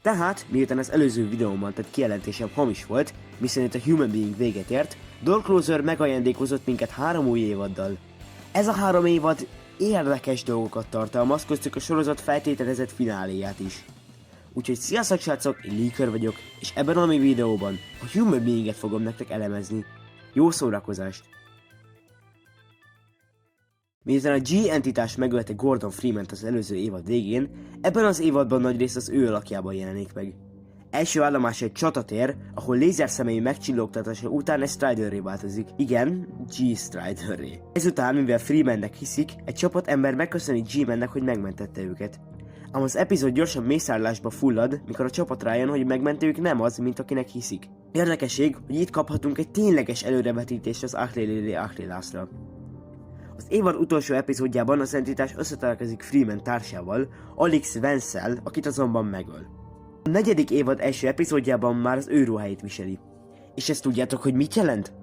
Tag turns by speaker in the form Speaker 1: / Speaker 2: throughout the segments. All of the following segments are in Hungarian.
Speaker 1: Tehát, miután az előző videóban tett kijelentésem hamis volt, miszerint a Human Being véget ért, Door Closer megajándékozott minket 3 új évaddal. Ez a 3 évad érdekes dolgokat tartalmaz, köztük a sorozat feltételezett fináléját is. Úgyhogy sziasztok srácok, én Leaker vagyok, és ebben a mai videóban a Human Being-et fogom nektek elemezni. Jó szórakozást! Miután a G entitás megölte Gordon Freeman-t az előző évad végén, ebben az évadban nagyrészt az ő alakjában jelenik meg. Első állomás egy csatatér, ahol lézerszemély megcsillogtatása után egy Striderré változik. Igen, G Striderré. Ezután, mivel Freemannek hiszik, egy csapat ember megköszöni G-mennek, hogy megmentette őket. Ám az epizód gyorsan mészárlásba fullad, mikor a csapat rájön, hogy megmentőjük nem az, mint akinek hiszik. Érdekesség, hogy itt kaphatunk egy tényleges előrevetítést az Achilles-ra. Az évad utolsó epizódjában az entitás összetalálkozik Freeman társával, Alex Vance-szel, akit azonban megöl. A 4. évad első epizódjában már az ő ruháit viseli. És ezt tudjátok, hogy mit jelent?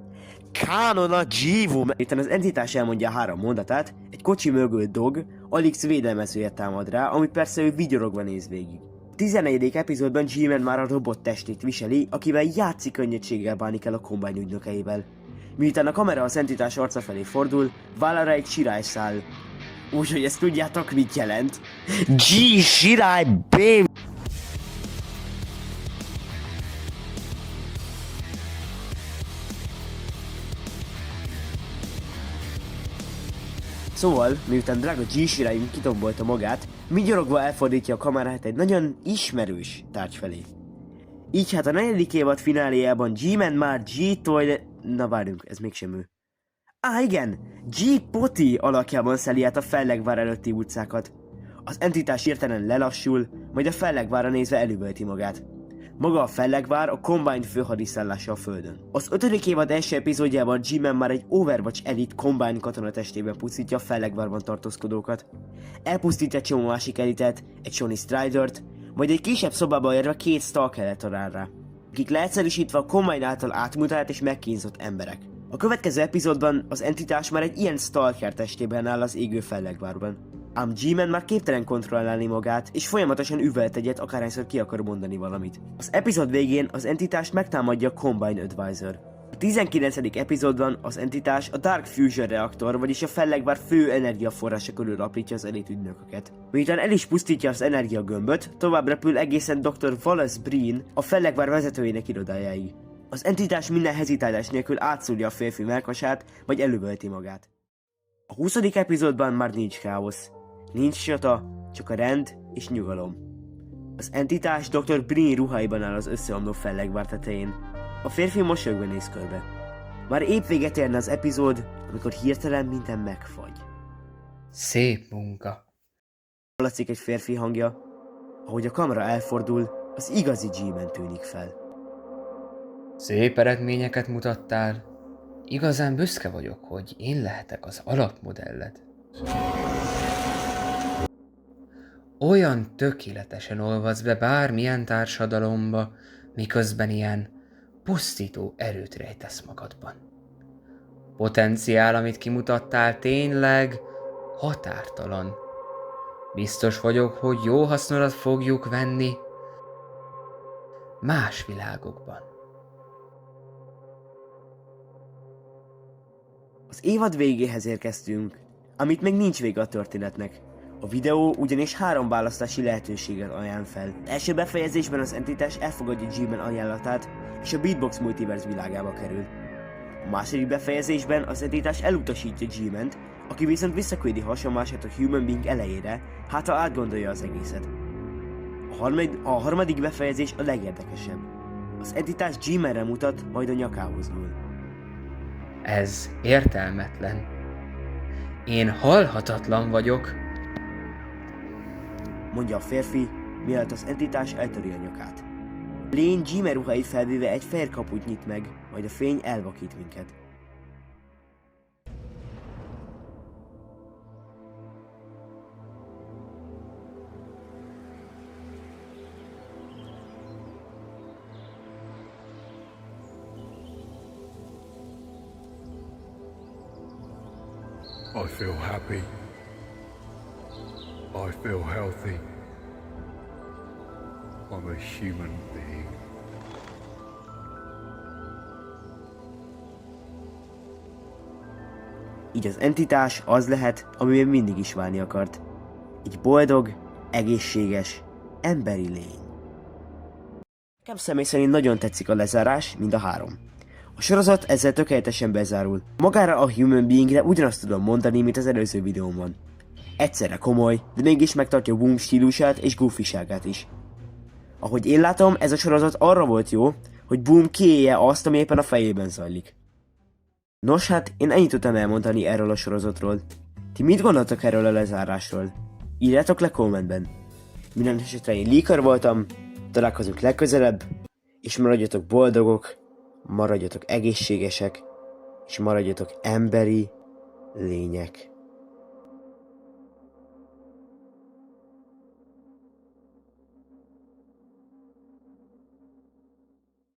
Speaker 1: Kánon a G-vum! Miután az entitás elmondja 3 mondatát, egy kocsi mögül Dog, Alex védelmezője támad rá, ami persze ő vigyorogva néz végig. A 14. epizódban G-Man már a robot testét viseli, akivel játszik könnyedséggel bánik el a Combine ügynökeivel. Miután a kamera az entitás arca felé fordul, vállára egy sirály száll. Úgyhogy ezt tudjátok, mit jelent? G sirály baby! Szóval, miután drága G sirályunk kitombolta magát, vigyorogva elfordítja a kamerát egy nagyon ismerős tárgy felé. Így hát a 4. évad fináléjában G-Man már Na várjunk, ez mégsem ő. Igen! G-Poti alakjában szeli át a Fellegvár előtti utcákat. Az entitás hirtelen lelassul, majd a Fellegvárra nézve elüvölti magát. Maga a Fellegvár a Combine főhadiszállása a földön. Az 5. évad első epizódjában G-Man már egy Overwatch Elite Combine katonatestében pusztítja a Fellegvárban tartózkodókat. Elpusztítja egy csomó másik elitet, egy Shawnee Stridert, majd egy kisebb szobába érve 2 stalkeret talál rá, akik leegyszerűsítve a Combine által átmutált és megkínzott emberek. A következő epizódban az entitás már egy ilyen stalker testében áll az égő Fellegvárban. Ám G-Man már képtelen kontrollálni magát, és folyamatosan üvölt egyet, akárhányszor ki akar mondani valamit. Az epizód végén az entitást megtámadja a Combine Advisor. A 19. epizódban az entitás a Dark Fusion reaktor, vagyis a Fellegvár fő energiaforrása körül aprítja az elit ügynököket. Miután el is pusztítja az energiagömböt, tovább repül egészen Dr. Wallace Breen a Fellegvár vezetőjének irodájáig. Az entitás minden hezitálás nélkül átszúrja a férfi mellkasát, vagy elüvölti magát. A 20. epizódban már nincs káosz. Nincs csata, csak a rend és nyugalom. Az entitás Dr. Breen ruháiban áll az összeomló Fellegvár tetején. A férfi mosolyogva néz körbe. Már épp véget érne az epizód, amikor hirtelen minden megfagy.
Speaker 2: Szép munka.
Speaker 1: Hallatszik egy férfi hangja, ahogy a kamera elfordul, az igazi G-Man tűnik fel.
Speaker 2: Szép eredményeket mutattál. Igazán büszke vagyok, hogy én lehetek az alapmodelled. Olyan tökéletesen olvadsz be bármilyen társadalomba, miközben ilyen pusztító erőt rejtesz magadban. Potenciál, amit kimutattál, tényleg határtalan. Biztos vagyok, hogy jó hasznodat fogjuk venni más világokban.
Speaker 1: Az évad végéhez érkeztünk, amit még nincs vége a történetnek. A videó ugyanis 3 választási lehetőséget ajánl fel. Az első befejezésben az entitás elfogadja G-Man ajánlatát, és a Beatbox Multiverse világába kerül. A második befejezésben az entitás elutasítja G-Man-t, aki viszont visszaküldi hasonlását a Human Being elejére, hát ha átgondolja az egészet. A harmadik befejezés a legérdekesebb. Az entitás G-Man-re mutat, majd a nyakához nyúl.
Speaker 2: Ez értelmetlen. Én halhatatlan vagyok,
Speaker 1: mondja a férfi, mielőtt az entitás eltöri a nyakát. A lény G-Man ruháit felvéve egy fehér kaput nyit meg, majd a fény elvakít minket.
Speaker 3: I feel happy. I feel healthy. of a human being.
Speaker 1: Így az entitás az lehet, amiben mindig is válni akart. Egy boldog, egészséges, emberi lény. Nekem személy szerint nagyon tetszik a lezárás, mind a három. A sorozat ezzel tökéletesen bezárul. Magára a Human Beingre ugyanazt tudom mondani, mint az előző videómban. Egyszerre komoly, de mégis megtartja Boom stílusát és goofiságát is. Ahogy én látom, ez a sorozat arra volt jó, hogy Boom kiélje azt, ami éppen a fejében zajlik. Nos hát, én ennyit tudtam elmondani erről a sorozatról. Ti mit gondoltok erről a lezárásról? Írjátok le kommentben. Minden esetre én Leaker voltam, találkozunk legközelebb, és maradjatok boldogok, maradjatok egészségesek, és maradjatok emberi lények.